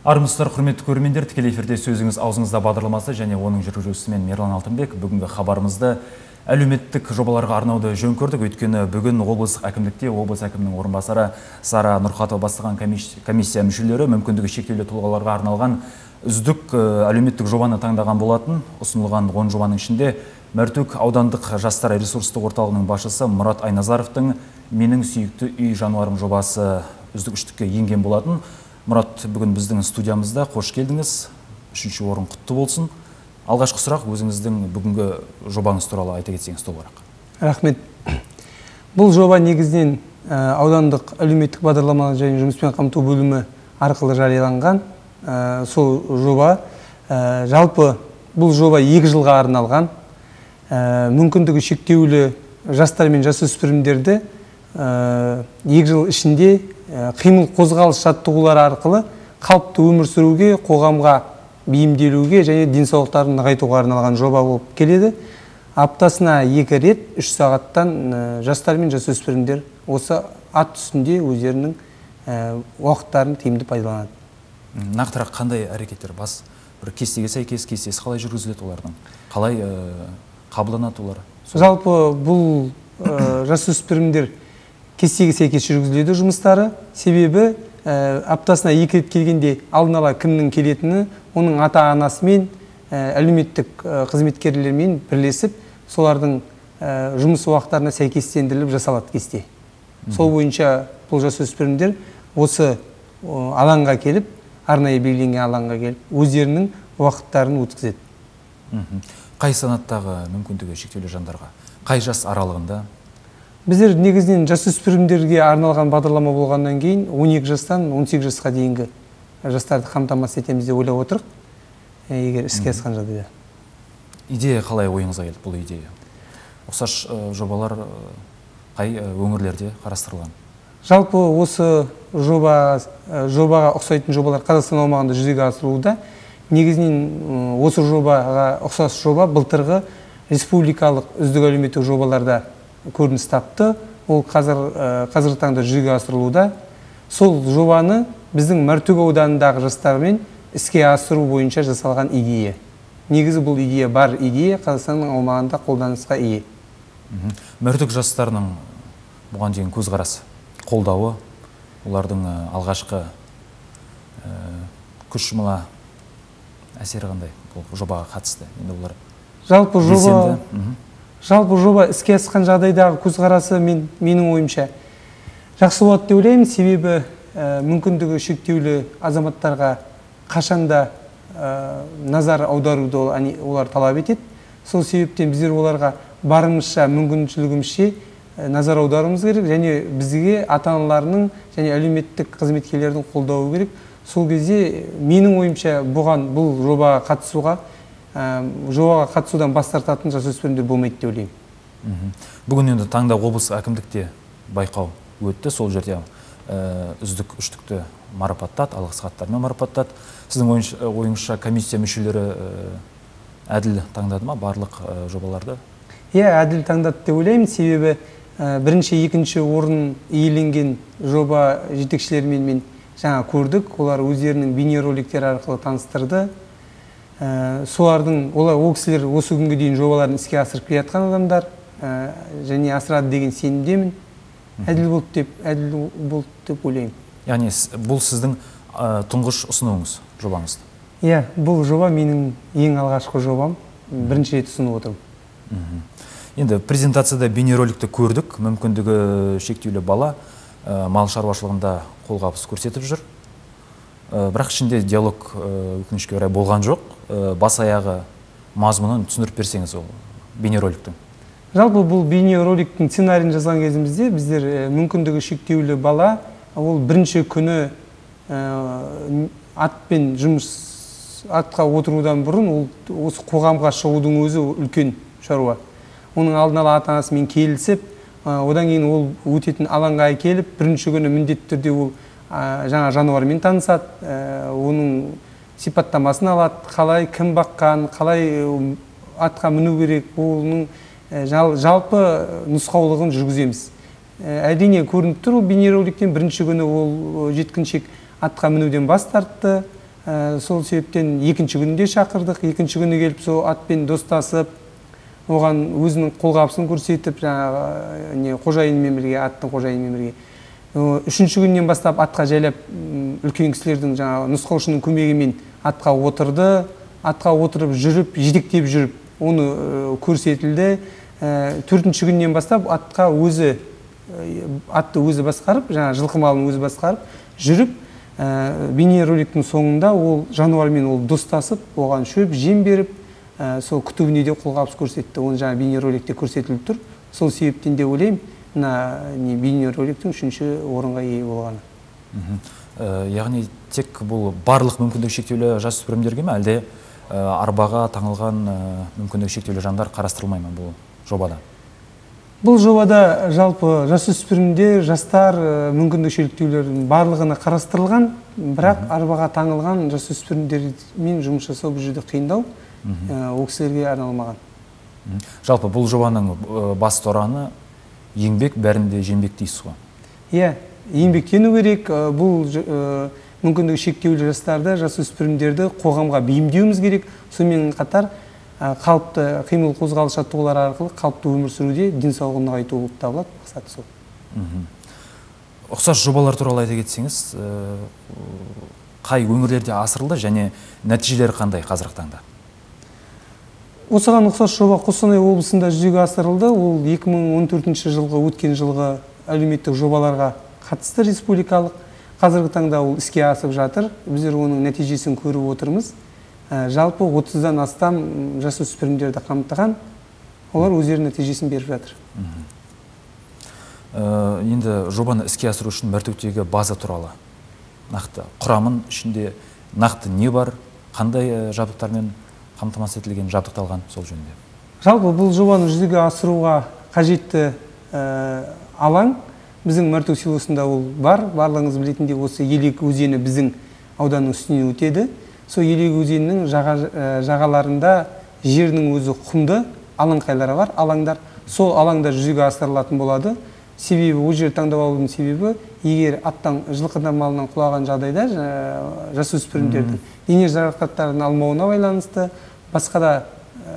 Армысыздар, құрметті көрермендер, тікелей эфирде сөзіңіз аузыңызда бағдарламасы және оның жүргізушісімен Мерлан Алтынбек. Бүгінгі хабарымызды әлеуметтік жобаларға арнауды жөн көрдік. Өйткені бүгін облыстық әкімдікте облыс әкімінің орынбасары Сара Нұрхатова бастаған комиссия мүшелері мүмкіндігі шектеулі тұлғаларға арналған үздік әлеуметтік жобаны таңдаған болатын. Ұсынылған 10 жобаның ішінде Мәртөк аудандық жастар ресурстық орталығының басшысы Мұрат Айназаровтың «Менің сүйікті үй жануарым» жобасы үздік үштікке енген болатын. Мұрат, бүгін біздің студиямызда қош келдіңіз. 3-ші орын құтты болсын. Алғашқы сұрақ, өзіңіздің бүгінгі жобаңыз туралы айта кетсеңіз толығырақ. Рахмет. Бұл жоба негізінен аудандық әлеуметтік бағдарламалар және жұмыспен қамту бөлімі арқылы жарияланған. Сол жоба, жалпы бұл жоба 2 жылға арналған. Мүмкіндігі шектеулі жастар мен жасөспірімдерді 2 жыл ішінде қимыл қозғалыс жаттығулары арқылы қалыпты өмір сүруге, қоғамға бейімделуге және денсаулықтарын нығайтуға арналған жоба болып келеді. Аптасына 2 рет 3 сағаттан жастар мен жасөспірімдер осы ат үстінде өздерінің уақыттарын тиімді пайдаланады. Нақтырақ қандай әрекеттер бас? Бір кестеге сәйкес, кестесі қалай жүргізіледі олардың? Қалай қабылданады олар? Жалпы бұл жасөспірімдер кестеге сәйкес жүргізіледі жұмыстары. Себебі аптасына 2 рет келгенде алдын ала кімнің келетіні, оның ата-анасымен, әлеуметтік қызметкерлермен бірлесіп, солардың жұмыс уақыттарына сәйкестендіріліп жасалады кесте. Сол бойынша бұл жасөспірімдер осы алаңға келіп, арнайы белгіленген алаңға келіп, өздерінің уақыттарын өткізеді. Қай санаттағы мүмкіндігі шектеулі жандарға? Қай жас аралығында? Біздер негізінен жасөспірімдерге арналған бағдарлама болғаннан кейін 12 жастан 18 жасқа дейінгі жастарды қамтамасыз етеміз деп ойлап отырық, егер іске асқан жағдайда. Идея қалай ойыңызға келді бұл идея? Ұқсас жобалар қай өңірлерде қарастырылған? Жалпы осы жобаға ұқсайтын жобалар Қазақстан аумағында жүзеге асырылуда. Негізінен осы жобаға ұқсас жоба былтырғы республикалық үздік әлеуметтік жобаларда көрініс тапты. Ол қазіргі таңда жүзеге асырылуда. Сол жобаны біздің Мәртөк ауданындағы жастармен іске асыру бойынша жасалған идея. Негізі бұл идея бар идея, Қазақстанның аумағында қолданысқа ие. Мәртөк жастарының бұған деген көзқарасы, қолдауы, олардың алғашқы күш жұмыла әсері қандай бұл жобаға қатысты? Енді олар Жалпы жоба іске асқан жағдайдағы көзқарасы менің ойымша жақсы болады деп ойлаймын. Себебі мүмкіндігі шектеулі азаматтарға қашанда назар аударуды олар талап етеді. Сол себептен біздер оларға барынша мүмкіншілігімізше назар аударуымыз керек және бізге ата-аналарының және әлеуметтік қызметкерлердің қолдауы керек. Сол кезде менің ойымша бұл жобаға қатысудан бас тартатын жасөспірімдер болмайды деп ойлаймын. Бүгін енді таңда облыс әкімдікте байқау өтті. Сол жерде үздік үштікті марапаттады, алғыс хаттармен марапаттады. Сіздің ойыңызша комиссия мүшелері әділ таңдады ма барлық жобаларды? Әділ таңдады деп ойлаймын. Себебі бірінші, екінші орын иеленген жоба жетекшілерімен мен жаңа көрдік. Олар өздерінің бейнероликтері арқылы таныстырды. Ол кісілер осы күнге дейін жобаларын іске асырып келе жатқан адамдар және асырады деген сенімдемін. Әділ болды деп ойлаймын. Яғни бұл сіздің тұңғыш ұсынуыңыз, жобаңыз? Бұл жоба менің ең алғашқы жобам. Бірінші рет ұсынып отырмын. Енді презентацияда бейнероликті көрдік. Мүмкіндігі шектеулі бала мал шаруашылығында қолғабыс көрсетіп жүр. Бірақ ішінде диалог өкінішке орай болған жоқ. Бас аяғы мазмұнын түсіндіріп берсеңіз ол бейнероликтің. Жалпы бұл бейнероликтің сценарийін жазған кезімізде біздер мүмкіндігі шектеулі бала ол бірінші күні атқа отырудан бұрын осы қоғамға шығудың өзі үлкен шаруа. Оның алдын ала ата-анасымен келісіп, одан кейін ол өтетін алаңға келіп, бірінші күні міндетті түрде ол жаңа жануармен танысады, оның сипаттамасын алады, қалай кім баққан, қалай атқа міну керек, оның жалпы нұсқаулығын жүргіземіз. Әрине көрініп тұр, бейнероликтен бірінші күні ол жеткіншек атқа мінуден бас тартты, Сол себептен екінші күнде шақырдық. Екінші күні келіп сол атпен достасып, оған өзінің қолғабысын көрсетіп, жаңағы қожайынмен бірге, аттың қожайынымен бірге. Үшінші күннен бастап атқа жайлап, үлкен кісілердің жаңағы нұсқаушының көмегімен атқа отырды. Атқа отырып жүріп, жетектеп жүріп, оны көрсетілді. Төртінші күннен бастап атты өзі басқарып, жаңа жылқы малын өзі басқарып жүріп, бейнероликтің соңында ол жануармен ол достасып, оған шөп, жем беріп, сол күтуіне де қолғабыс көрсетті. Оны жаңа бейнероликте көрсетіліп тұр. Сол себептен де ойлаймын, бейнероликтің үшінші орынға ие болғаны. Яғни тек бұл барлық мүмкіндік шектеулі жасөспірімдерге ме, әлде арбаға таңылған мүмкіндік шектеулі жандар қарастырылмай ма бұл жобада? Бұл жобада жалпы жасөспірімдер, жастар мүмкіндік шектеулердің барлығына қарастырылған, бірақ арбаға таңылған жасөспірімдермен жұмыс жасау бұл жерде қиындау, ол кісілерге арналмаған. Жалпы бұл жобаның басты ұраны еңбек, бәрінде жеңбек дейсіз ғой? Иә, еңбектену керек. Бұл мүмкіндігі шектеулі жастарды, жасөспірімдерді қоғамға бейімдеуіміз керек. Сонымен қатар қалыпты қимыл қозғалыс жаттығулары арқылы қалыпты өмір сүруде денсаулығын нығайту болып табылады. Мақсаты сол. Ұқсас жобалар туралы айта кетсеңіз, қай өңірлерде асырылды және нәтижелері қандай қазіргі таңда? Осыған ұқсас жоба Қостанай облысында жүзеге асырылды. Ол 2014 жылғы өткен жылғы әлеуметтік жобаларға қатысты республикалық. Қазіргі таңда ол іске асып жатыр. Біздер оның нәтижесін көріп отырмыз. Жалпы 30-дан астам жасөспірімдерді қамтыған. Олар өздерінің нәтижесін беріп жатыр. Енді жобаны іске асыру үшін Мәртөктегі база туралы нақты құрамын ішінде нақты не бар, қандай жабдықтармен қамтамасыз етілген, жабдықталған сол жөнінде? Жалпы бұл жобаны жүзеге асыруға қажетті алаң біздің Мәртөк селосында ол бар. Барлығыңыз білетіндей осы Елек өзені біздің ауданның үстінен өтеді. Сол Елек өзенінің жағаларында жерінің өзі құмды алаңқайлары бар, алаңдар. Сол алаңда жүзеге асырылатын болады. Себебі, ол жер таңдап алудың себебі, егер аттан, жылқыдан малынан құлаған жағдайда жасөспірімдердің дене жарақаттарын алмауына байланысты, басқа да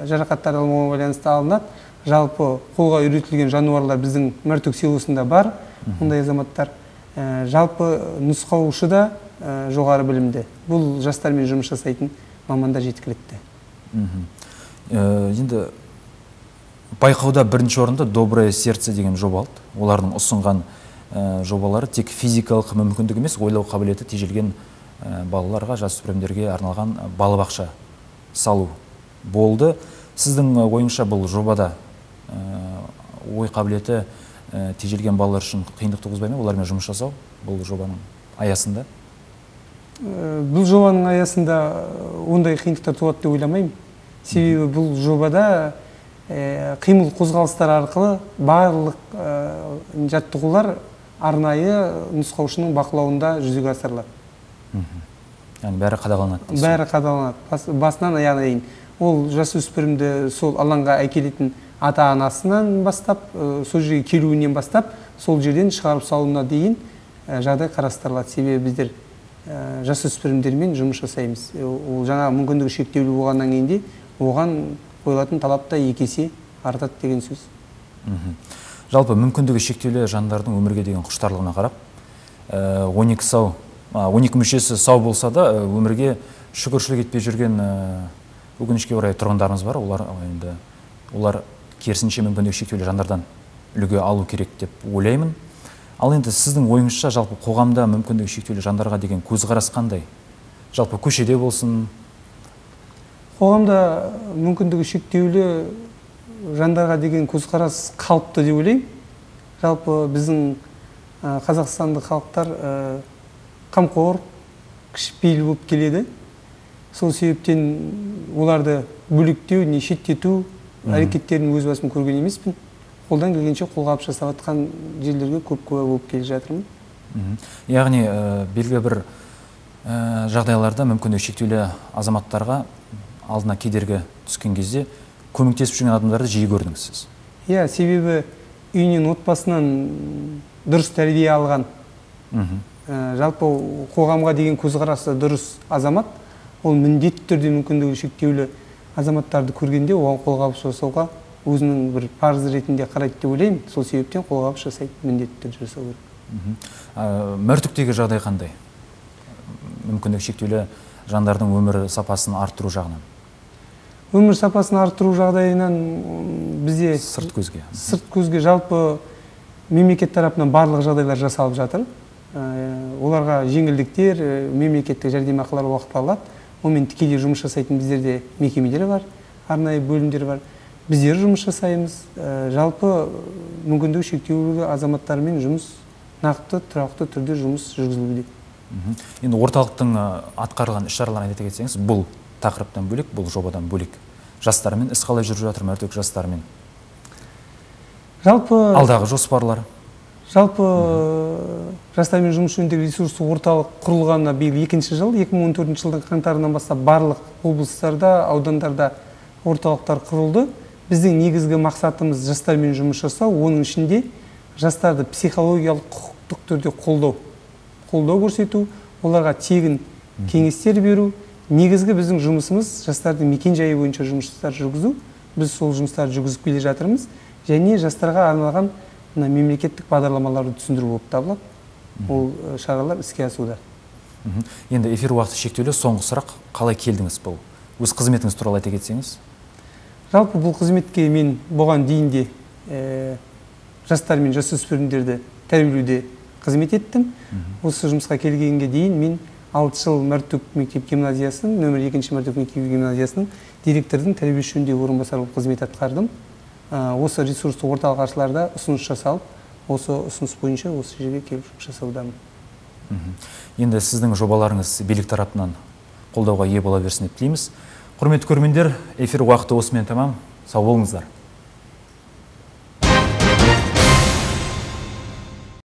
жарақаттар алмауына байланысты алынады. Жалпы қолға үйретілген жануарлар біздің Мәртөк селосында бар, мұндай азаматтар. Жалпы нұсқаушы да жоғары білімді. Бұл жастармен жұмыс жасайтын мамандар жеткілікті. Енді байқауда бірінші орында «Доброе сердце» деген жоба алды. Олардың ұсынған жобалары тек физикалық мүмкіндік емес, ойлау қабілеті тежелген балаларға, жасөспірімдерге арналған балабақша салу болды. Сіздің ойыңызша бұл жобада ой қабілеті тежелген балалар үшін қиындық туғызбай ма, олармен жұмыс жасау бұл жобаның аясында? Бұл жобаның аясында ондай қиындықтар туады деп ойламаймын. Себебі бұл жобада қимыл қозғалыстар арқылы барлық жаттығулар арнайы нұсқаушының бақылауында жүзеге асырылады. Яғни бәрі қадағаланады? Бәрі қадағаланады. Басынан аяғына дейін. Ол жасөспірімді сол алаңға әкелетін ата-анасынан бастап, сол жерге келуінен бастап, сол жерден шығарып салуына дейін жағдай қарастырылады. Себебі біздер жасөспірімдермен жұмыс жасаймыз. Ол жаңа мүмкіндігі шектеулі болғаннан кейін де оған қойылатын талап та екі есе артады деген сөз. Жалпы мүмкіндігі шектеулі жандардың өмірге деген құштарлығына қарап, 12 мүшесі сау болса да, өмірге шүкіршілік етпей жүрген өкінішке орай тұрғындарымыз бар. Олар керісінше мүмкіндігі шектеулі жандардан үлгі алу керек деп ойлаймын. Ал енді сіздің ойыңызша жалпы қоғамда мүмкіндігі шектеулі жандарға деген көзқарас қандай? Жалпы көшеде болсын? Қоғамда мүмкіндігі шектеулі жандарға деген көзқарас қалыпты деп ойлаймын. Жалпы біздің қазақстандық халықтар қамқор, кішіпейіл болып келеді. Сол себептен оларды бөлектеу, не шеттету әрекеттерін өз басым көрген емеспін. Қолдан келгенше қолғабыс жасап жатқан жерлерге көп куә болып келе жатырмын. Яғни белгілі бір жағдайларда мүмкіндігі шектеулі азаматтарға алдына кедергі түскен кезде көмектесіп жүрген адамдарды жиі көрдіңіз сіз? Иә, себебі үйінен отбасынан дұрыс тәрбие алған жалпы қоғамға деген көзқарасы дұрыс азамат, ол міндетті түрде мүмкіндігі шектеулі азаматтарды көргенде оған қолғабыс жасауға өзінің бір парыз ретінде қарайды деп ойлаймын. Сол себептен қолғабыс жасайды, міндетті түрде жасау керек. Мәртөктегі жағдай қандай? Мүмкіндігі шектеулі жандардың өмір сапасын арттыру жағынан. Өмір сапасын арттыру жағдайынан бізде Сырт көзге жалпы мемлекет тарапынан барлық жағдайлар жасалып жатыр. Оларға жеңілдіктер, мемлекеттік жәрдемақылар уақыталады. Онымен тікелей жұмыс жасайтын біздерде мекемелер бар, арнайы бөлімдер бар. Біздер жұмыс жасаймыз. Жалпы мүмкіндігі шектеулі азаматтармен жұмыс нақты, тұрақты түрде жұмыс жүргізілуде. Енді орталықтың атқарылған іс-шараларын айта кетсеңіз, бұл тақырыптан бөлек, бұл жобадан бөлек жастармен іс қалай жүріп жатыр, Мәртөк жастарымен? Алдағы жоспарлар? Жалпы жастармен жұмыс жөніндегі ресурстық орталық құрылғанына биыл 2-ші жыл, 2014 жылдың қаңтарынан бастап барлық облыстарда, аудандарда орталықтар құрылды. Біздің негізгі мақсатымыз жастармен жұмыс жасау, оның ішінде жастарды психологиялық, құқықтық түрде қолдау көрсету, оларға тегін кеңестер беру. Негізгі біздің жұмысымыз жастардың мекен-жайы бойынша жұмыстар жүргізу. Біз сол жұмыстарды жүргізіп келе жатырмыз, және жастарға арналған мемлекеттік бағдарламаларды түсіндіру болып табылады. Ол шаралар іске асуда. Енді эфир уақыты шектеулі, соңғы сұрақ, қалай келдіңіз бұл? Өз қызметіңіз туралы айта кетсеңіз? Жалпы бұл қызметке мен бұған дейін де жастар мен жасөспірімдерді тәрбиелеуде қызмет еттім. Осы жұмысқа келгенге дейін мен 6 жыл Мәртөк мектеп гимназиясының, нөмір 2-ші Мәртөк мектеп гимназиясының директордың тәрбие жөніндегі орынбасары болып қызмет атқардым. Осы ресурстық орталық ашыларда ұсыныс жасалып, осы ұсыныс бойынша осы жерге келіп жұмыс жасаудамын. Енді сіздің жобаларыңыз билік тарапынан қолдауға ие бола берсін деп тілейміз. Құрметті көрермендер, эфир уақыты осымен тамам. Сау болыңыздар.